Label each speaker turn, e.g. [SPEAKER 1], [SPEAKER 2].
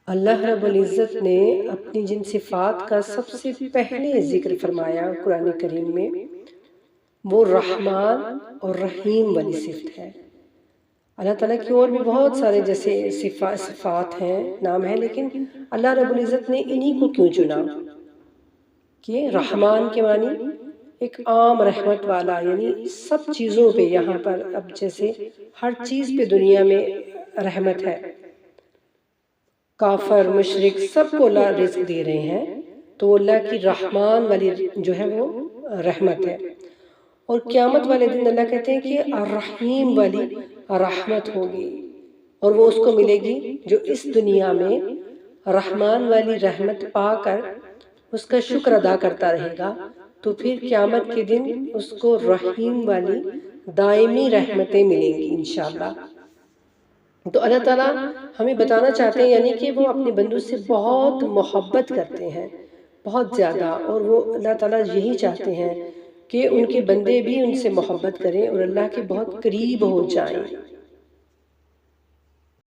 [SPEAKER 1] اللہ رب العزت نے اپنی جن صفات کا سب سے پہلے ذکر فرمایا قرآن کریم میں، وہ رحمان اور رحیم والی صفت ہے۔ اللہ تعالیٰ کی اور بھی بہت سارے جیسے صفات ہیں، نام ہیں، لیکن اللہ رب العزت نے انہی کو کیوں چنا کہ رحمان کے معنی ایک عام رحمت والا، یعنی سب چیزوں پہ، یہاں پر اب جیسے ہر چیز پہ دنیا میں رحمت ہے، کافر مشرک سب کو اللہ رزق دے رہے ہیں، تو اللہ کی رحمان والی جو ہے وہ رحمت ہے۔ اور قیامت والے دن اللہ کہتے ہیں کہ الرحیم والی رحمت ہوگی، اور وہ اس کو ملے گی جو اس دنیا میں رحمان والی رحمت پا کر اس کا شکر ادا کرتا رہے گا، تو پھر قیامت کے دن اس کو رحیم والی دائمی رحمتیں ملیں گی انشاءاللہ۔ تو اللہ تعالیٰ ہمیں بتانا چاہتے ہیں یعنی کہ وہ اپنے بندوں سے بہت محبت کرتے ہیں، بہت زیادہ، اور وہ اللہ تعالیٰ یہی چاہتے ہیں کہ ان کے بندے بھی ان سے محبت کریں اور اللہ کے بہت قریب ہو جائیں۔